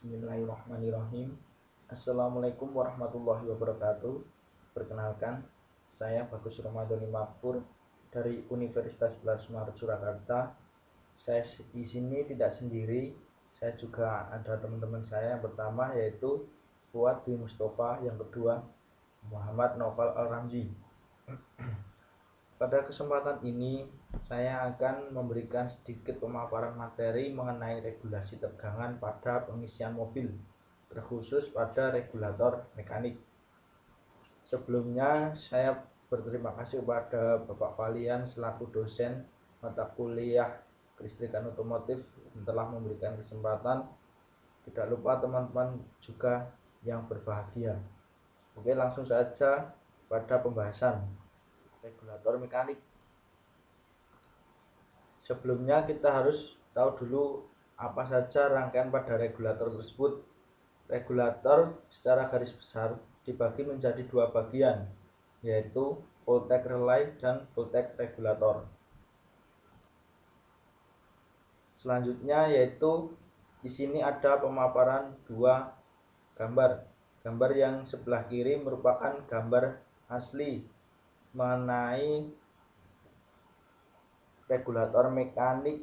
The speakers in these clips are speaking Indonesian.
Bismillahirrahmanirrahim. Assalamualaikum warahmatullahi wabarakatuh. Perkenalkan, saya Bagus Ramadhani Makfur dari Universitas 11 Maret Surakarta. Saya di sini tidak sendiri, saya juga ada teman-teman saya. Yang pertama yaitu Fuad Dwi Mustafa, yang kedua Muhammad Noval Al-Ramzi. Pada kesempatan ini saya akan memberikan sedikit pemaparan materi mengenai regulasi tegangan pada pengisian mobil, terkhusus pada regulator mekanik. Sebelumnya saya berterima kasih kepada Bapak Valian selaku dosen mata kuliah kelistrikan otomotif yang telah memberikan kesempatan. Tidak lupa teman-teman juga yang berbahagia. Oke, langsung saja pada pembahasan regulator mekanik. Sebelumnya kita harus tahu dulu apa saja rangkaian pada regulator tersebut. Regulator secara garis besar dibagi menjadi dua bagian, yaitu voltage relay dan voltage regulator. Selanjutnya yaitu di sini ada pemaparan dua gambar. Gambar yang sebelah kiri merupakan gambar asli mengenai regulator mekanik,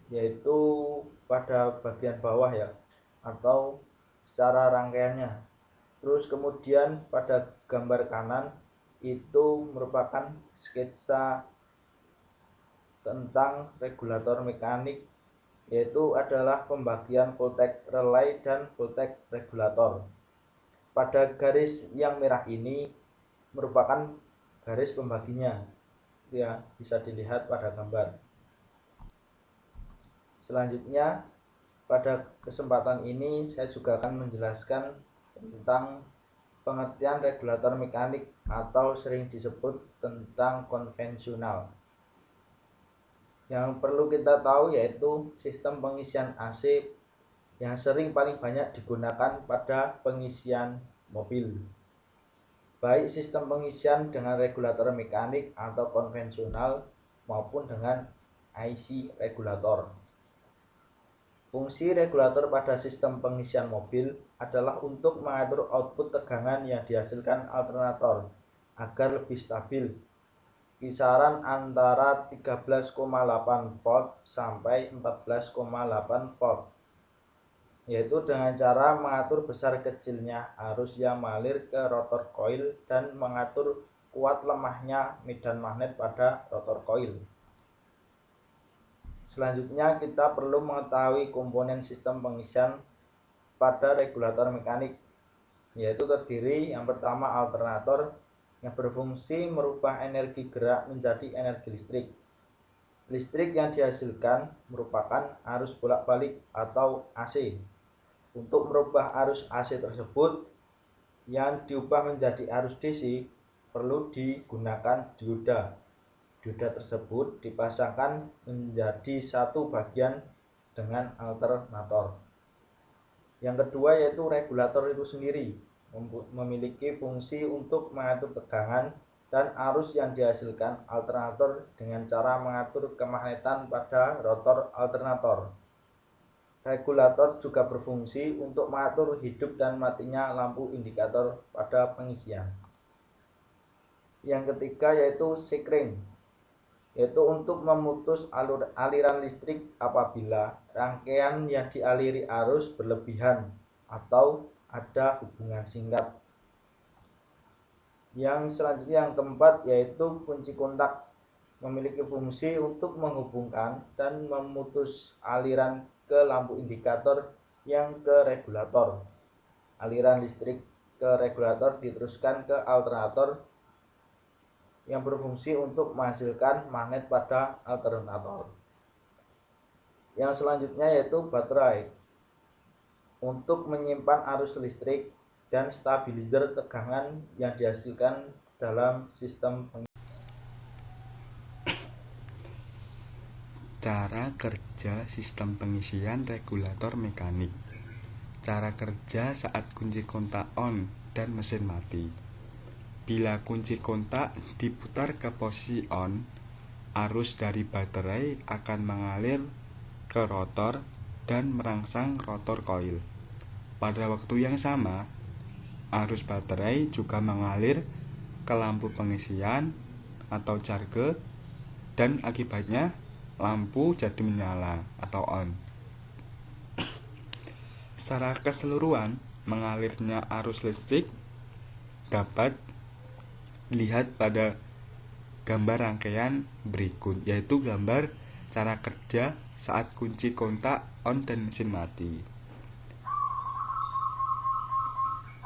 yaitu pada bagian bawah ya, atau secara rangkaiannya. Terus kemudian pada gambar kanan itu merupakan sketsa tentang regulator mekanik, yaitu adalah pembagian voltage relay dan voltage regulator. Pada garis yang merah ini merupakan garis pembaginya, ya, bisa dilihat pada gambar. Selanjutnya pada kesempatan ini saya juga akan menjelaskan tentang pengertian regulator mekanik atau sering disebut tentang konvensional. Yang perlu kita tahu yaitu sistem pengisian AC yang sering paling banyak digunakan pada pengisian mobil, baik sistem pengisian dengan regulator mekanik atau konvensional maupun dengan IC regulator. Fungsi regulator pada sistem pengisian mobil adalah untuk mengatur output tegangan yang dihasilkan alternator agar lebih stabil, kisaran antara 13,8 volt sampai 14,8 volt, yaitu dengan cara mengatur besar kecilnya arus yang mengalir ke rotor coil dan mengatur kuat lemahnya medan magnet pada rotor coil. Selanjutnya kita perlu mengetahui komponen sistem pengisian pada regulator mekanik, yaitu terdiri yang pertama alternator yang berfungsi merubah energi gerak menjadi energi listrik. Listrik yang dihasilkan merupakan arus bolak-balik atau AC. Untuk merubah arus AC tersebut yang diubah menjadi arus DC perlu digunakan dioda. Dioda tersebut dipasangkan menjadi satu bagian dengan alternator. Yang kedua yaitu regulator itu sendiri memiliki fungsi untuk mengatur tegangan dan arus yang dihasilkan alternator dengan cara mengatur kemagnetan pada rotor alternator. Regulator juga berfungsi untuk mengatur hidup dan matinya lampu indikator pada pengisian. Yang ketiga yaitu sekring, yaitu untuk memutus aliran listrik apabila rangkaian yang dialiri arus berlebihan atau ada hubungan singkat. Yang selanjutnya yang keempat yaitu kunci kontak, memiliki fungsi untuk menghubungkan dan memutus aliran ke lampu indikator yang ke regulator. Aliran listrik ke regulator diteruskan ke alternator yang berfungsi untuk menghasilkan magnet pada alternator. Yang selanjutnya yaitu baterai, untuk menyimpan arus listrik dan stabilizer tegangan yang dihasilkan dalam sistem pengisian. Cara kerja sistem pengisian regulator mekanik. Cara kerja saat kunci kontak on dan mesin mati. Bila kunci kontak diputar ke posisi on, arus dari baterai akan mengalir ke rotor dan merangsang rotor koil. Pada waktu yang sama, arus baterai juga mengalir ke lampu pengisian atau charge dan akibatnya lampu jadi menyala atau on. Secara keseluruhan, mengalirnya arus listrik dapat dilihat pada gambar rangkaian berikut, yaitu gambar cara kerja saat kunci kontak on dan mesin mati.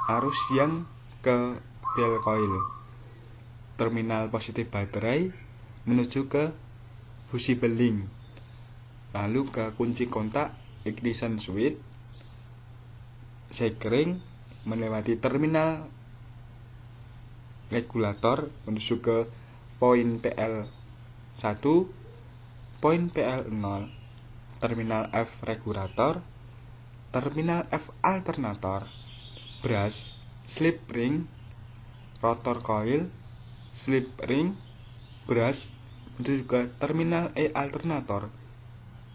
Arus yang ke fuel coil, terminal positif baterai menuju ke fusible link, lalu ke kunci kontak ignition switch, sekring melewati terminal regulator menuju ke poin PL1, poin PL0, terminal F regulator, terminal F alternator, brush, slip ring, rotor coil, slip ring, brush menuju ke terminal E alternator,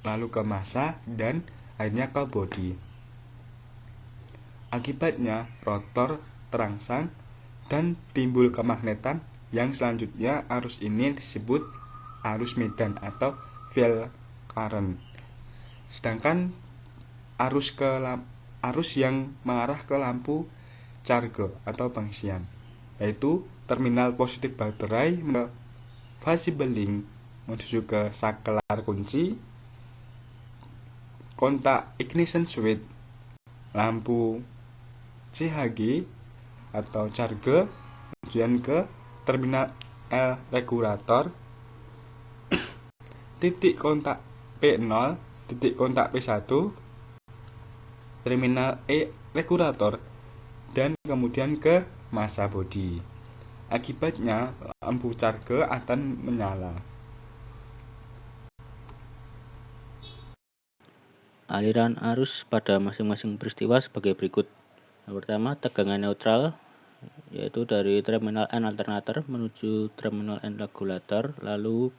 lalu ke massa dan akhirnya ke bodi. Akibatnya rotor terangsang dan timbul kemagnetan yang selanjutnya arus ini disebut arus medan atau field current. Sedangkan arus yang mengarah ke lampu charge atau pengisian, yaitu terminal positif baterai ke fusible link menuju ke saklar kunci, kontak ignition switch, lampu CHG atau charge, kemudian ke terminal L regulator, titik kontak P0, titik kontak P1, terminal E regulator, dan kemudian ke massa bodi. Akibatnya lampu charge akan menyala. Aliran arus pada masing-masing peristiwa sebagai berikut. Yang pertama, tegangan neutral, yaitu dari terminal N alternator menuju terminal N regulator, lalu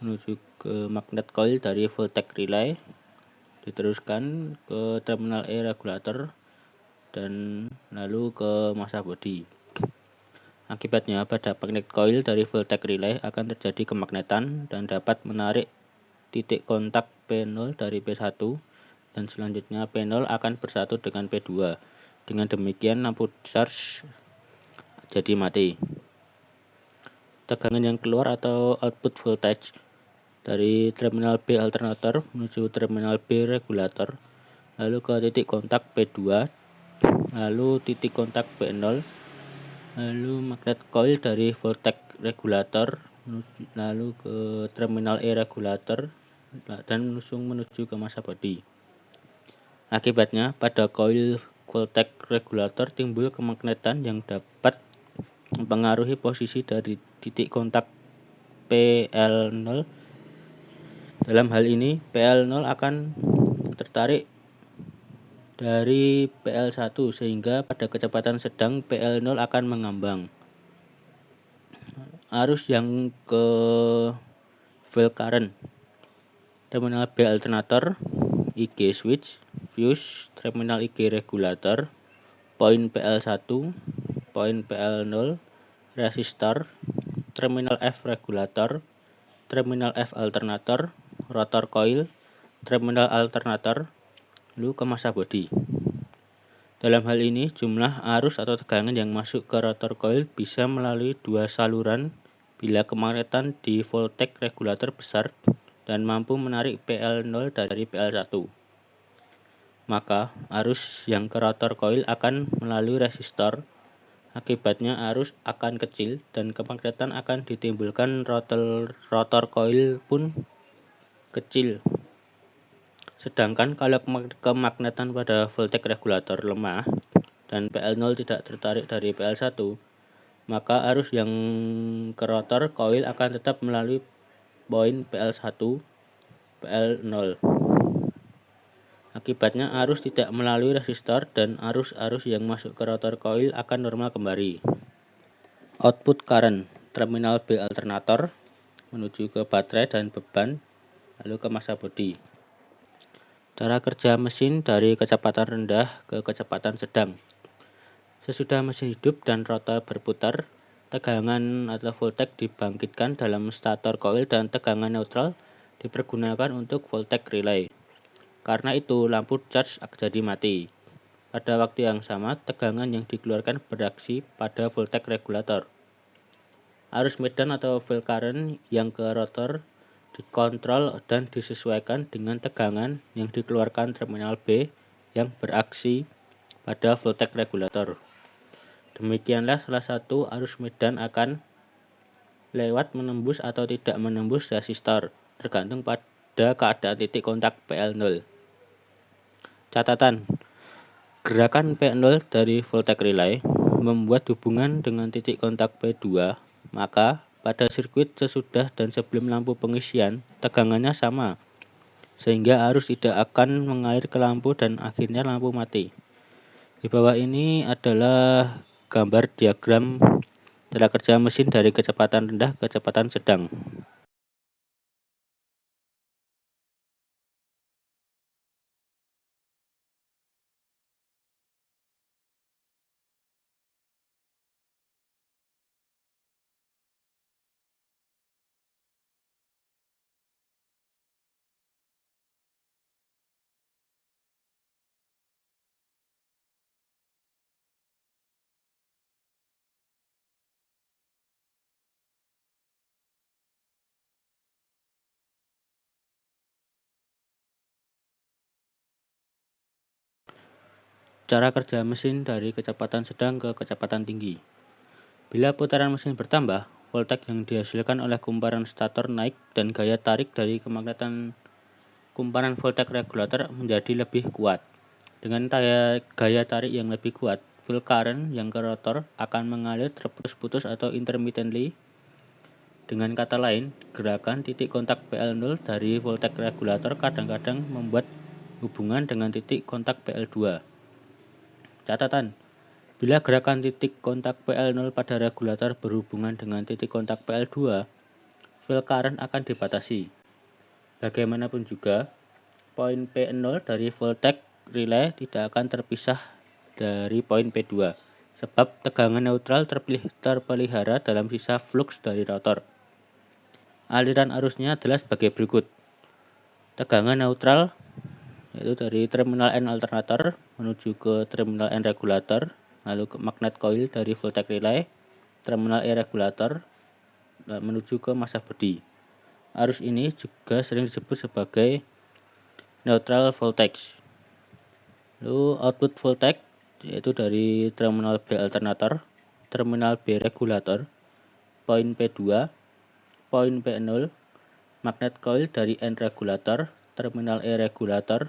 menuju ke magnet coil dari voltage relay, diteruskan ke terminal E regulator, dan lalu ke massa bodi. Akibatnya, pada magnet coil dari voltage relay akan terjadi kemagnetan dan dapat menarik titik kontak P0 dari P1, dan selanjutnya P0 akan bersatu dengan P2. Dengan demikian lampu charge jadi mati. Tegangan yang keluar atau output voltage dari terminal B alternator menuju terminal B regulator, lalu ke titik kontak P2, lalu titik kontak P0, lalu magnet coil dari voltage regulator, lalu ke terminal E regulator, dan menuju ke massa bodi. Akibatnya, pada coil voltage regulator timbul kemagnetan yang dapat mempengaruhi posisi dari titik kontak PL0. Dalam hal ini, PL0 akan tertarik dari PL1 sehingga pada kecepatan sedang PL0 akan mengambang. Arus yang ke field current, terminal B alternator, IG switch, fuse, terminal IG regulator, poin PL1, poin PL0, resistor, terminal F regulator, terminal F alternator, rotor coil, terminal alternator, lalu ke massa bodi. Dalam hal ini, jumlah arus atau tegangan yang masuk ke rotor coil bisa melalui dua saluran bila kemagnetan di voltage regulator besar dan mampu menarik PL0 dari PL1. Maka, arus yang ke rotor coil akan melalui resistor. Akibatnya arus akan kecil dan kemagnetan akan ditimbulkan, rotor coil pun kecil. Sedangkan kalau kemagnetan pada voltage regulator lemah dan PL0 tidak tertarik dari PL1, maka arus yang ke rotor coil akan tetap melalui poin PL1, PL0. Akibatnya arus tidak melalui resistor dan arus-arus yang masuk ke rotor coil akan normal kembali. Output current, terminal B alternator menuju ke baterai dan beban, lalu ke massa bodi. Cara kerja mesin dari kecepatan rendah ke kecepatan sedang. Sesudah mesin hidup dan rotor berputar, tegangan atau voltage dibangkitkan dalam stator koil dan tegangan neutral dipergunakan untuk voltage relay. Karena itu, lampu charge jadi mati. Pada waktu yang sama, tegangan yang dikeluarkan beraksi pada voltage regulator. Arus medan atau field current yang ke rotor dikontrol dan disesuaikan dengan tegangan yang dikeluarkan terminal B yang beraksi pada voltage regulator. Demikianlah salah satu arus medan akan lewat menembus atau tidak menembus resistor, tergantung pada keadaan titik kontak PL0. Catatan: gerakan P0 dari voltage relay membuat hubungan dengan titik kontak P2, maka pada sirkuit sesudah dan sebelum lampu pengisian, tegangannya sama, sehingga arus tidak akan mengalir ke lampu dan akhirnya lampu mati. Di bawah ini adalah gambar diagram cara kerja mesin dari kecepatan rendah ke kecepatan sedang. Cara kerja mesin dari kecepatan sedang ke kecepatan tinggi. Bila putaran mesin bertambah, voltage yang dihasilkan oleh kumparan stator naik dan gaya tarik dari kemagnetkan kumparan voltage regulator menjadi lebih kuat. Dengan gaya tarik yang lebih kuat, field current yang ke rotor akan mengalir terputus-putus atau intermittently. Dengan kata lain, gerakan titik kontak PL0 dari voltage regulator kadang-kadang membuat hubungan dengan titik kontak PL2. Catatan: bila gerakan titik kontak PL0 pada regulator berhubungan dengan titik kontak PL2, field current akan dibatasi. Bagaimanapun juga, poin P0 dari voltage relay tidak akan terpisah dari poin P2, sebab tegangan neutral terpelihara dalam sisa flux dari rotor. Aliran arusnya adalah sebagai berikut. Tegangan neutral yaitu dari terminal N alternator menuju ke terminal N regulator, lalu ke magnet coil dari voltage relay, terminal E regulator, menuju ke massa bodi. Arus ini juga sering disebut sebagai neutral voltage. Lalu output voltage yaitu dari terminal B alternator, terminal B regulator, poin P2, poin P0, magnet coil dari N regulator, terminal E regulator.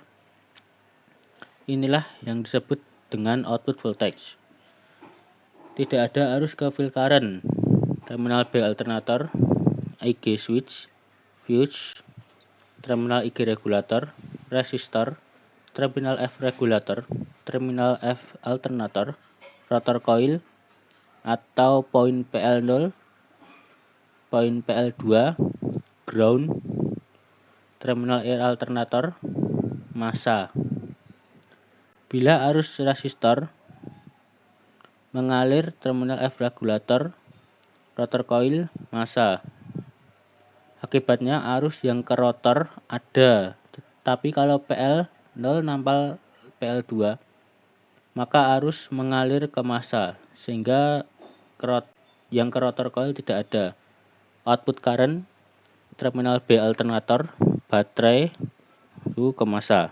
Inilah yang disebut dengan output voltage. Tidak ada arus ke field current. Terminal B alternator, IG switch, fuse, terminal IG regulator, resistor, terminal F regulator, terminal F alternator, rotor coil, atau poin PL0, poin PL2, ground, terminal E alternator, massa. Bila arus resistor mengalir terminal F regulator, rotor coil, massa. Akibatnya arus yang ke rotor ada, tetapi kalau PL0 nampal PL2, maka arus mengalir ke massa, sehingga yang ke rotor coil tidak ada. Output current terminal B alternator, baterai, itu ke massa.